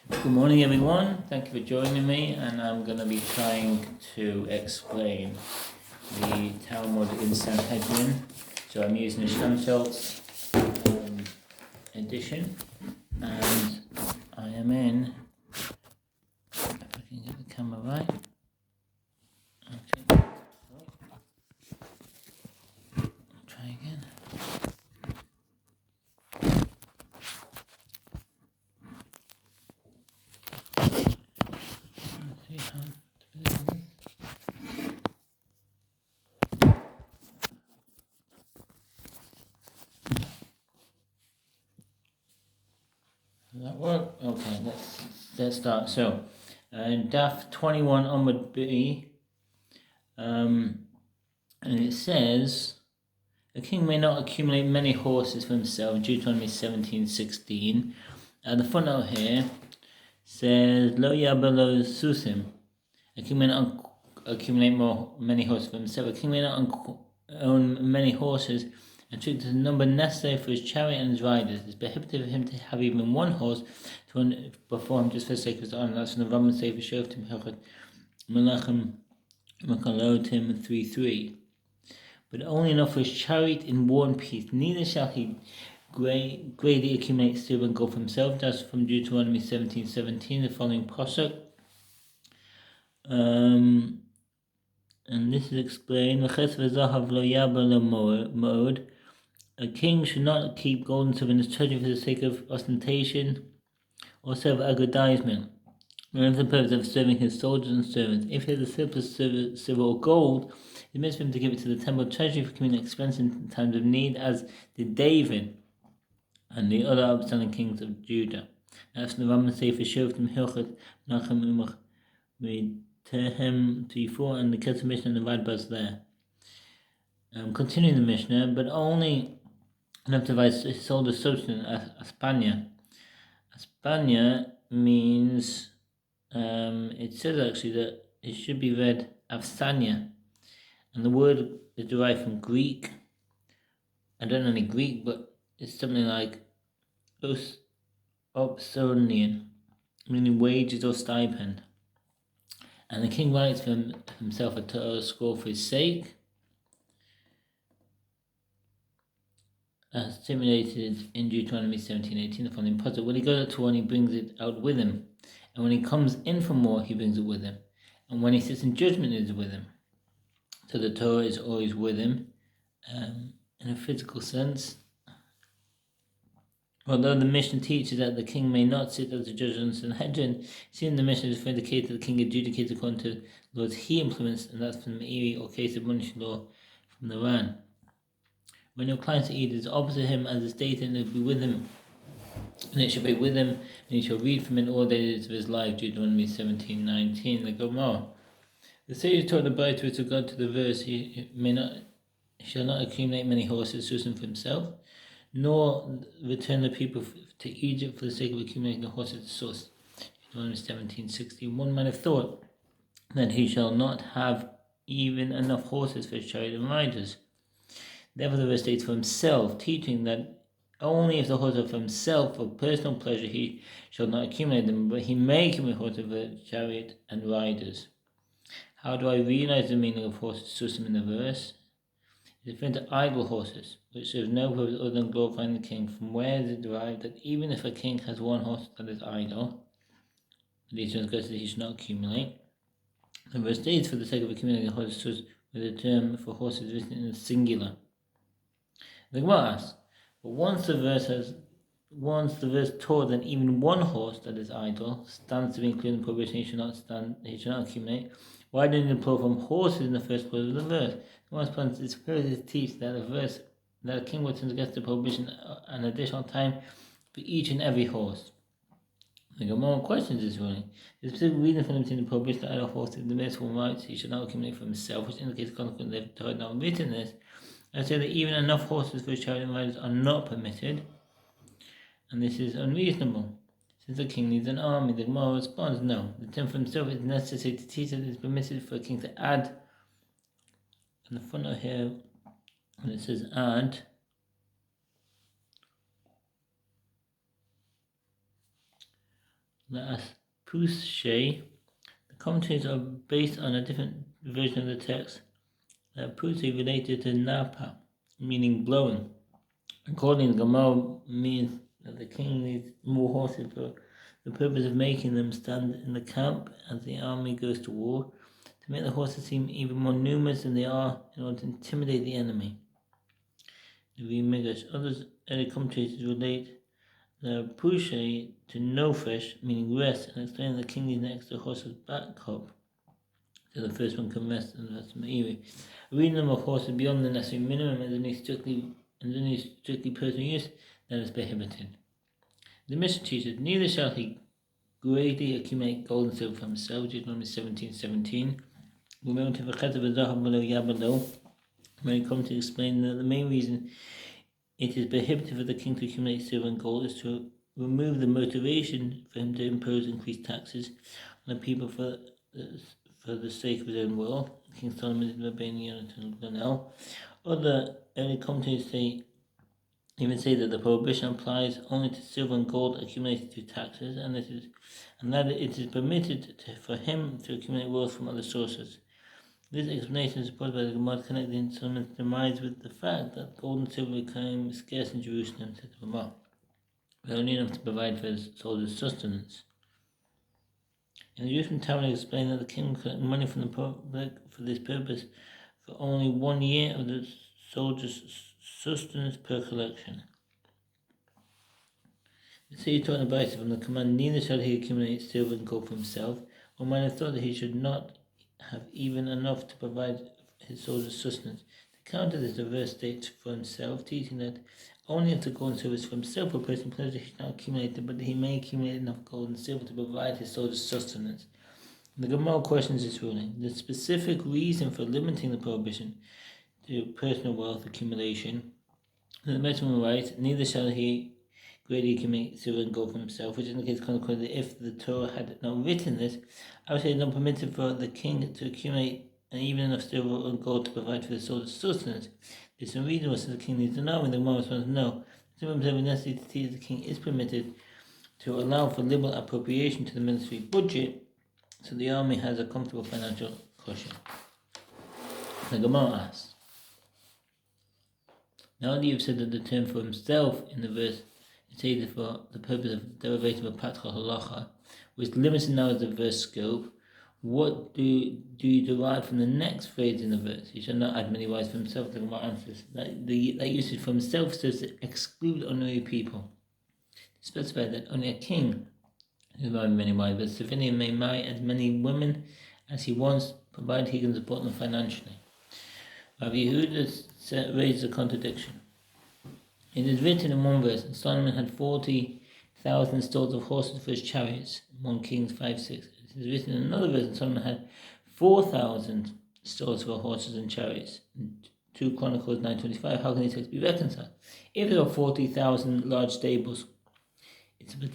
Good morning, everyone. Thank you for joining me, and I'm going to be trying to explain the Talmud in Sanhedrin. So I'm using the Shamshel's edition, and I am in. If I can get the camera right. Okay. I'll try again. Does that work? Okay, let's start. So, Daf 21 Amud B, and it says, a king may not accumulate many horses for himself, Deuteronomy 17:16. The footnote here says, Lo yabelo susim. A king may not accumulate many horses for himself. A king may not own many horses and treat the number necessary for his chariot and his riders. It's prohibited for him to have even one horse to perform just for the sake of his honor. That's from the Roman Sefer Shoftim Hilchot Melachim Mekalotim 3:3. But only enough for his chariot in one piece. Neither shall he greatly accumulate silver and gold for himself. That's from Deuteronomy 17:17, the following pasuk. And this is explained. A king should not keep gold and silver in his treasury for the sake of ostentation or self-aggrandizement, or for the purpose of serving his soldiers and servants. If he has a surplus silver or gold, it meant for him to give it to the temple treasury for communal expense in times of need, as did David and the other outstanding kings of Judah. That's the Roman Sefer Shoftim Hilchot Menachem Tehem 3:4, and the Kesef Mishnah and the Radbaz there. Continuing the Mishnah, but only enough to buy his soldier's substance, Aspania. Aspania means, it says actually that it should be read Avsania, and the word is derived from Greek. I don't know any Greek, but it's something like Opsonian, meaning wages or stipend. And the king writes for himself a Torah scroll for his sake, as stipulated in Deuteronomy 17:18, the following pasuk. When he goes out to war, he brings it out with him, and when he comes in from war, he brings it with him, and when he sits in judgment, it is with him. So the Torah is always with him, in a physical sense. Although the Mishnah teaches that the king may not sit as a judge on Sanhedrin, seeing the Mishnah is for the case that the king adjudicates according to laws he implements, and that's from the Meiri or case of Munish law from the Ran. When your client Eid is opposite him as is stated, and it will be with him, and it shall be with him, and he shall read from it all days of his life, Deuteronomy 17:19, the Gemara. The sage taught the bride with regard to the verse, he shall not accumulate many horses, chosen for himself, nor return the people to Egypt for the sake of accumulating the horses to source. Deuteronomy 17:60. One might have thought that he shall not have even enough horses for his chariot and riders. Therefore the verse states for himself, teaching that only if the horses are for himself for personal pleasure he shall not accumulate them, but he may accumulate horses for chariot and riders. How do I realize the meaning of horses susim in the verse? It's referring to idle horses, which serve no purpose other than glorifying the king. From where is it derived that even if a king has one horse that is idle, these transgressors he should not accumulate? The verse states for the sake of accumulating horses with the term for horses written in the singular. The Gemara asks, but once the verse taught that even one horse that is idle stands to be included in the prohibition, he should not accumulate. Why didn't it pull from horses in the first part of the verse? The most point is to teach that a king would transgress the prohibition an additional time for each and every horse. The Gemara questions this ruling. The specific reason for limiting the prohibition to idle horses in the verse form writes he should not accumulate for himself, which indicates consequently they've Torah not written this. I say that even enough horses for his chariot and riders are not permitted, and this is unreasonable. Since the king needs an army, the Gemara responds, no. The term for himself is necessary to teach that it is permitted for a king to add. And the footnote here, when it says add, as Pushay. The commentaries are based on a different version of the text. Pushay related to Napa, meaning blowing. According to Gamal, means that the king needs more horses for the purpose of making them stand in the camp as the army goes to war, to make the horses seem even more numerous than they are in order to intimidate the enemy. The Midrash. Others early commentators relate the Pushay to Nofesh, meaning rest, and explain the king needs an extra horse's backup so the first one can rest and the rest Meiri. A real number of horses beyond the necessary minimum is only strictly personal use that is prohibited. The mission teaches, neither shall he greatly accumulate gold and silver for himself, Deuteronomy 17:17. When it comes to explain that the main reason it is prohibited for the king to accumulate silver and gold is to remove the motivation for him to impose increased taxes on the people for the sake of his own will. King Solomon is Rabbanian and Glenell. Other early commentators even say that the prohibition applies only to silver and gold accumulated through taxes, and that it is permitted for him to accumulate wealth from other sources. This explanation is supported by the Gemara connecting Solomon's demise with the fact that gold and silver became scarce in Jerusalem, said the Gemara, but only enough to provide for his soldiers' sustenance. In the Jerusalem Talmud explained that the king would collect money from the public for this purpose for only 1 year of the soldiers' sustenance per collection. The city taught an advice from the command, neither shall he accumulate silver and gold for himself, or might have thought that he should not have even enough to provide his soldiers' sustenance. To counter this, the verse states for himself, teaching that only if the gold and silver is for himself, a person pleasure he should not accumulate it, but he may accumulate enough gold and silver to provide his soldiers' sustenance. The Gemara questions this ruling. The specific reason for limiting the prohibition to personal wealth accumulation, the Mishnah writes, neither shall he greatly accumulate silver and gold for himself, which indicates consequently that if the Torah had not written this, I would say it is not permitted for the king to accumulate even enough silver and gold to provide for the soldiers' sustenance. This is unreasonable, since the king needs to know, and the Gemara responds, no. The observing necessary to teach the king is permitted to allow for liberal appropriation to the military budget, so the army has a comfortable financial cushion. The Gemara asks, now that you've said that the term for himself in the verse is stated for the purpose of derivation of a practical halacha, which limits now as the verse scope, what do you derive from the next phrase in the verse? You shall not add many wives for himself. The Gemara answers that usage for himself serves to exclude ordinary people. To specify that only a king can marry many wives, but a civilian may marry as many women as he wants, provided he can support them financially. Rabbi Yehuda raises a contradiction. It is written in one verse, and Solomon had 40,000 stalls of horses for his chariots, 1 Kings 5:6. It is written in another verse, and Solomon had 4,000 stalls for horses and chariots, 2 Chronicles 9:25. How can these texts be reconciled? If there are 40,000 large stables, it's a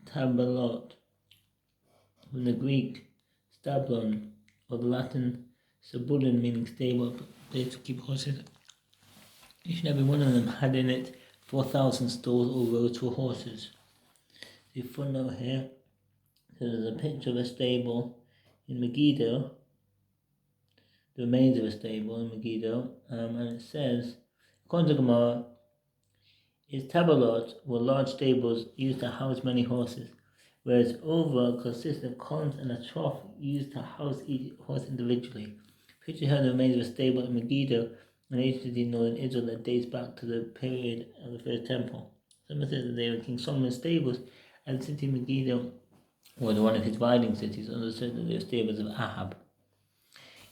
tabalot, from the Greek stablon, or the Latin sabulon, meaning stable, place to keep horses. Each and every one of them had in it 4,000 stalls or rows for horses. The footnote here, so there's a picture of a stable in Megiddo, the remains of a stable in Megiddo, and it says, according to Gemara, its tabalot were large stables used to house many horses, whereas over consisted of columns and a trough used to house each horse individually. Picture here the remains of a stable in Megiddo, an ancient city in northern Israel that dates back to the period of the first temple. Some says that they were King Solomon's stables, and the city of Megiddo was one of his riding cities. Others said that they were stables of Ahab.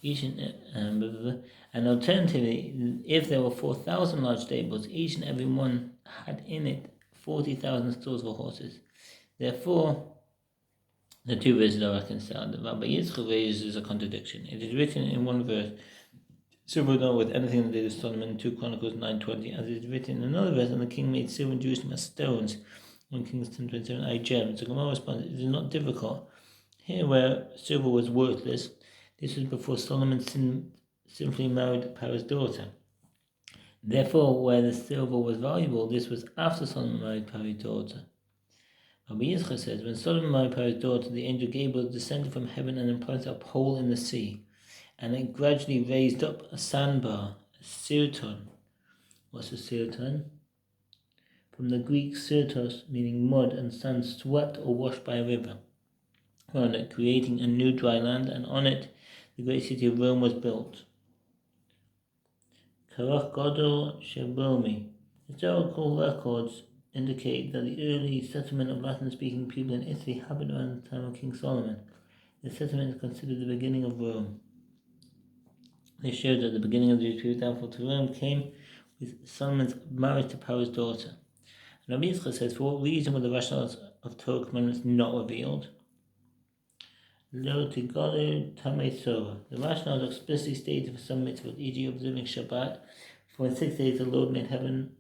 And alternatively, if there were 4,000 large stables, each and every one had in it 40,000 stalls for horses. Therefore, the two verses are reconciled. The Rabbi Yitzchak raises a contradiction. It is written in one verse, silver not with anything that did with Solomon, 2 Chronicles 9:20, as it is written in another verse, and the king made silver in Jerusalem as stones, 1 Kings 10:27, I gems. The Gemara responds, it is not difficult. Here where silver was worthless, this was before Solomon simply married Pharaoh's daughter. Therefore, where the silver was valuable, this was after Solomon married Pharaoh's daughter. Rabbi Yisrael says, when Solomon married his daughter, the angel Gabriel descended from heaven and implanted a pole in the sea, and it gradually raised up a sandbar, a sirton. What's a sirton? From the Greek sirtos, meaning mud and sand swept or washed by a river, around it, creating a new dry land, and on it the great city of Rome was built. Karach Godel Shebomi. Historical records indicate that the early settlement of Latin-speaking people in Italy happened around the time of King Solomon. The settlement is considered the beginning of Rome. They showed that the beginning of the Jewish downfall to Rome came with Solomon's marriage to Paro's daughter. And Rabbi Yisrael says, for what reason were the rationales of Torah commandments not revealed? Lo Tigalu Tamei. The rationales explicitly stated for some mitzvot, e.g. observing Shabbat, for in 6 days the Lord made heaven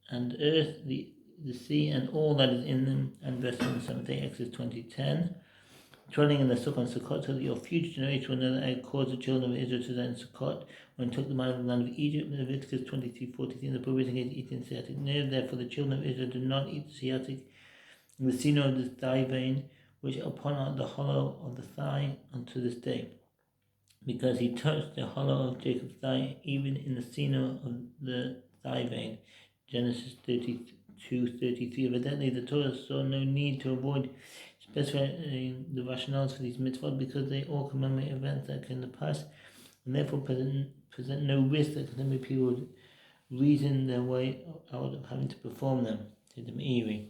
and earth, the sea and all that is in them, and rested on the seventh day, Exodus 20:10. Dwelling in the Sukkot and Sukkot, so that your future generation will know that I caused the children of Israel to die in Sukkot when I took them out of the land of Egypt, Leviticus 23:43, the prohibition against eating sciatic nerve. Therefore the children of Israel do not eat the sciatic, the sino of the thigh vein, which upon the hollow of the thigh unto this day, because he touched the hollow of Jacob's thigh, even in the sino of the thigh vein. Genesis 32:33. Evidently, the Torah saw no need to avoid specifying the rationales for these mitzvot because they all commemorate events that occurred in the past and therefore present no risk that contemporary people would reason their way out of having to perform them. Said the Meiri.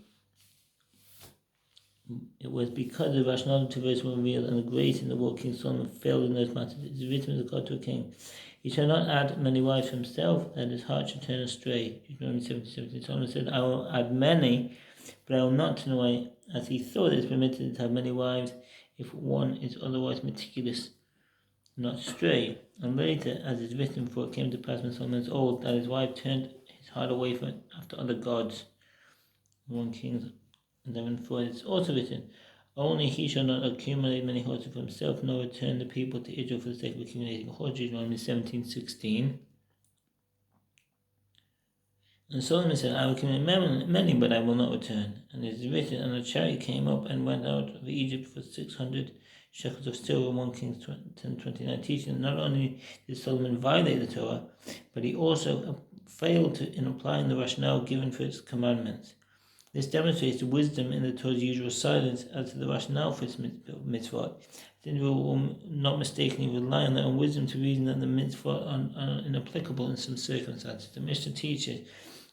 It was because the rationale to verse were revealed and the grace in the world King Solomon failed in those matters. It is written as a God to a king. He shall not add many wives for himself, that his heart should turn astray. Deuteronomy 17:17. Solomon said, I will add many, but I will not turn away, as he thought it is permitted to have many wives, if one is otherwise meticulous, not stray. And later, as is written, for it came to pass when Solomon was old, that his wife turned his heart away from it after other gods. 1 Kings 11:4. It's also written, only he shall not accumulate many horses for himself, nor return the people to Israel for the sake of accumulating horses. Deuteronomy 17:16. And Solomon said, I will accumulate many, but I will not return. And it is written, and a chariot came up and went out of Egypt for 600 shekels of silver. 1 Kings 10:29, teaching that not only did Solomon violate the Torah, but he also failed in applying the rationale given for its commandments. This demonstrates the wisdom in the Torah's usual silence as to the rationale for its mitzvot. The individual will not mistakenly rely on their own wisdom to reason that the mitzvot are inapplicable in some circumstances. The Mishnah teaches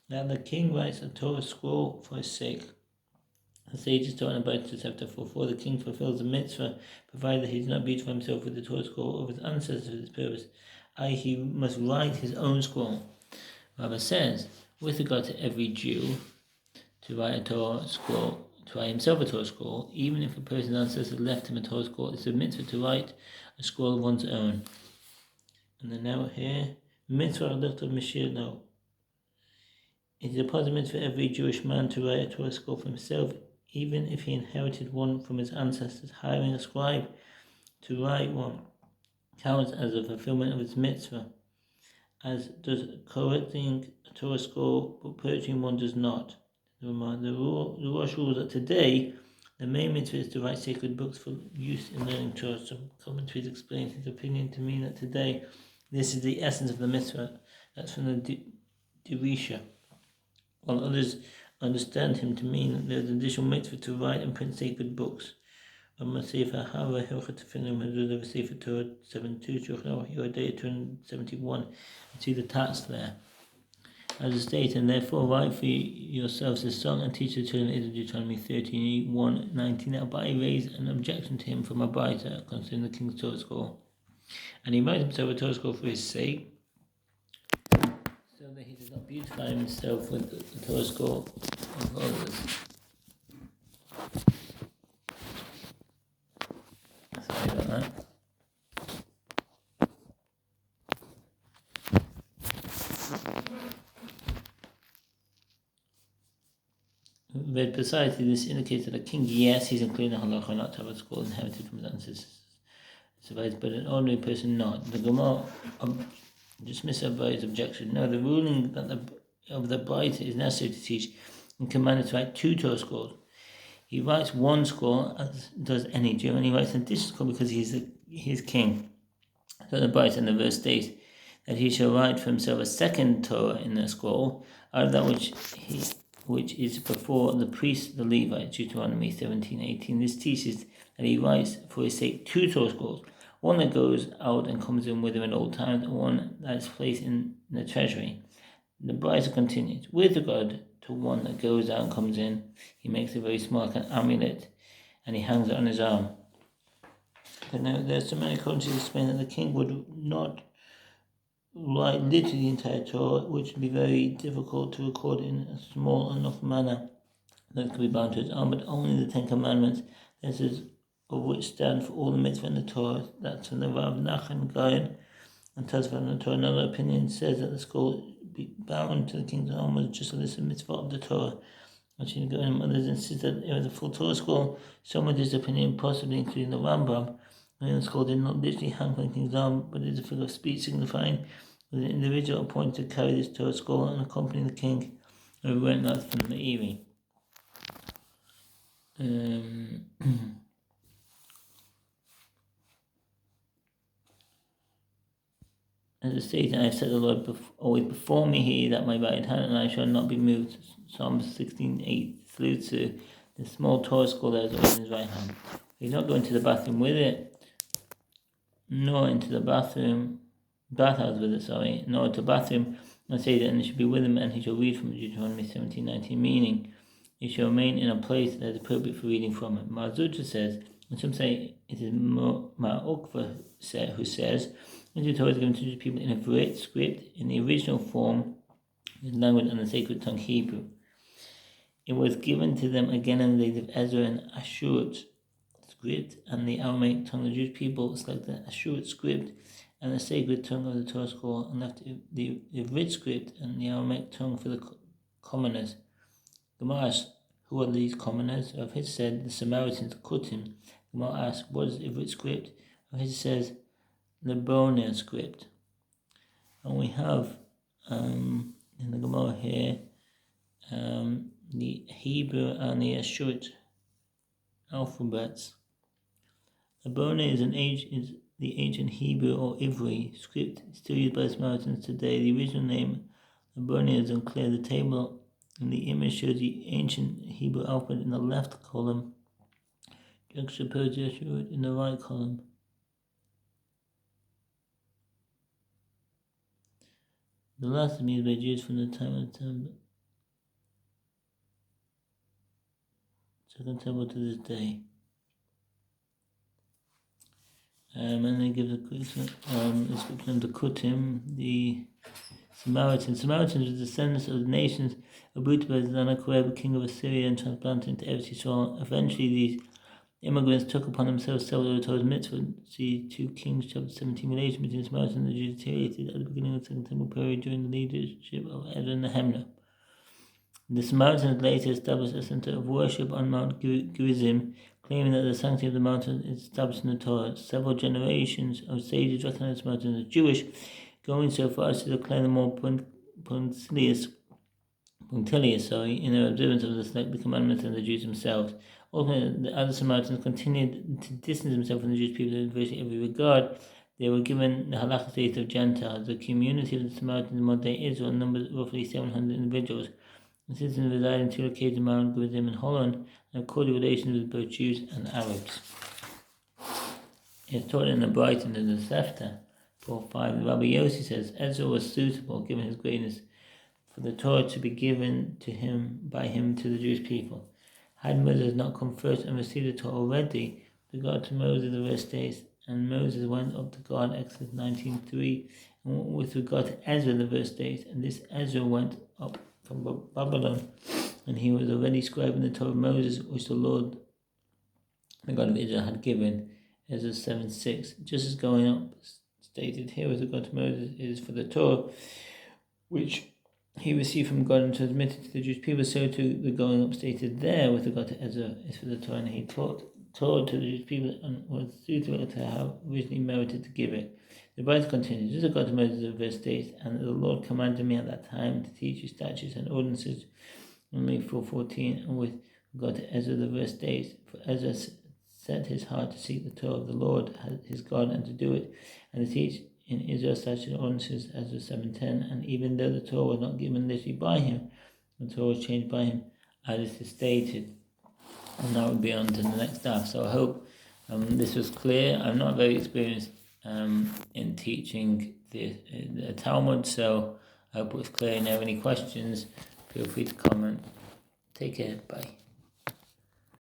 that the king writes a Torah scroll for his sake. The sages taught in Beit chapter 4:4, the king fulfills the mitzvah, provided that he does not beautify himself with the Torah scroll of his ancestors for this purpose, i.e. he must write his own scroll. Rabbi says, with regard to every Jew, to write a Torah scroll, to write himself a Torah scroll, even if a person's ancestors left him a Torah scroll, it's a mitzvah to write a scroll of one's own. And then now here, mitzvah of Mishir, no. It is a positive mitzvah for every Jewish man to write a Torah scroll for himself, even if he inherited one from his ancestors. Hiring a scribe to write one counts as a fulfillment of its mitzvah, as does correcting a Torah scroll, but purchasing one does not. The Rosh rules that today the main mitzvah is to write sacred books for use in learning Torah. Some commentaries explain his opinion to mean that today this is the essence of the mitzvah. That's from the Dirisha. While others understand him to mean that there is an additional mitzvah to write and print sacred books. Sefer Hava Hilchot Tefillim Mezuzah Sefer Torah 7:2 Shulchan Yodeya 271. See the text there. As a state, and therefore write for yourselves a song and teach the children of Israel. Deuteronomy 31:19. Abai raised an objection to him from a Abaita concerning the king's Torah scroll, and he writes himself a Torah scroll for his sake, so that he does not beautify himself with the Torah scroll of others. Sorry about that. But precisely this indicates that a king, yes, he's including the halacha not to have a scroll inherited from his ancestors, but an ordinary person not. The Gemara dismisses Abai's objection. No, the ruling that of the Bait is necessary to teach and commanded to write 2 Torah scrolls. He writes one scroll, as does any Jew, and he writes an additional scroll because he's king. So the Bible in the verse states that he shall write for himself a second Torah in the scroll, out of that which is before the priest, the Levite, Deuteronomy 17:18. This teaches that he writes for his sake two Torah scrolls, one that goes out and comes in with him at all times, and one that is placed in the treasury. The Bible continues, with regard to one that goes out and comes in, he makes a very small like an amulet, and he hangs it on his arm. But now there's so many commentaries explain that the king would not write literally the entire Torah, which would be very difficult to record in a small enough manner that could be bound to his arm, but only the Ten Commandments, this is of which stand for all the mitzvah in the Torah. That's from the Rav Nachman Gaon and Tosfot in the Torah. Another opinion says that the scroll be bound to the king's arm was just a list of mitzvah of the Torah. Actually, others insist that it was a full Torah scroll. Some with this opinion, possibly including the Rambam, and the scroll did not literally hang from the king's arm, but is a figure of speech signifying that the individual appointed to carry this Torah scroll and accompany the king, who went out from the Meiri. As it states, I have set the Lord always before me here, that my right hand, and I shall not be moved. Psalm 16:8 salutes to the small Torah scroll that is always in his right hand. He did not go into the bathroom with it, nor into the bathhouse with it, nor to the bathroom, and say that and it should be with him, and he shall read from Deuteronomy 17:19, meaning he shall remain in a place that is appropriate for reading from it. Marzucha says, and some say it is Ma'okva who says, the Torah is given to Jewish people in a Vrit script in the original form, the language and the sacred tongue Hebrew. It was given to them again in the days of Ezra and Ashurut script, and the Aramaic tongue. The Jewish people selected the Ashurut script and the sacred tongue of the Torah scroll, and left the Vrit script and the Aramaic tongue for the commoners. Gemara asks, who are these commoners? Of his said the Samaritans, Kutim. Gemara asks, what is the Vrit script? Of his says the Boner script. And we have in the Gemara here the Hebrew and the Ashurut alphabets. The Boner is the ancient Hebrew or Ivri script still used by Samaritans today. The original name, the Boner, is unclear. The table in the image shows the ancient Hebrew alphabet in the left column, juxtaposed the Ashurut in the right column. The last means by Jews from the time of the temple, Second Temple to this day. And they give the description of the Kutim, the Samaritans. Samaritans were descendants of the nations uprooted by Sennacherib, king of Assyria, and transplanted into Eretz Yisrael. Eventually, these immigrants took upon themselves several of the Torah's mitzvahs. See 2 Kings chapter 17. Relation between the Samaritans and the Jews deteriorated at the beginning of the Second Temple period during the leadership of Ezra and Nehemiah. The Samaritans later established a center of worship on Mount Gerizim, claiming that the sanctity of the mountain is established in the Torah. Several generations of sages recognized the Samaritans as Jewish, going so far as to declare them more punctilious in their observance of the commandments than the Jews themselves. Ultimately, the other Samaritans continued to distance themselves from the Jewish people in virtually every regard. They were given the halachic status of Gentiles. The community of the Samaritans in modern-day Israel numbers roughly 700 individuals. The citizens reside in 2 locations around Gerizim and Holland, and have cordial relations with both Jews and Arabs. It is taught in the Brighton and the Sefta 4:5. Rabbi Yossi says Ezra was suitable, given his greatness, for the Torah to be given to him by him to the Jewish people. Had Moses not come first and received the Torah already, with regard to Moses the verse states, and Moses went up to God, Exodus 19:3, and with regard to Ezra the verse states, and this Ezra went up from Babylon, and he was already scribing the Torah of Moses, which the Lord, the God of Israel, had given, Ezra 7:6. Just as going up stated here with regard to Moses is for the Torah, which he received from God and transmitted to the Jewish people, so too the going up stated there with regard to Ezra is for the Torah, and he taught Torah to the Jewish people and was suitable to have originally merited to give it. The Bible continues, just as God to Moses the verse states, and the Lord commanded me at that time to teach you statutes and ordinances, Deuteronomy 4:14, and with Go to Ezra, the verse states, for Ezra set his heart to seek the Torah of the Lord, his God, and to do it, and to teach in Israel such ordinances, Ezra 7:10. And even though the Torah was not given literally by him, the Torah was changed by him, as it is stated. And now we'll be on to the next daf. So I hope this was clear. I'm not very experienced in teaching the Talmud, so I hope it was clear. If you have any questions, feel free to comment. Take care. Bye.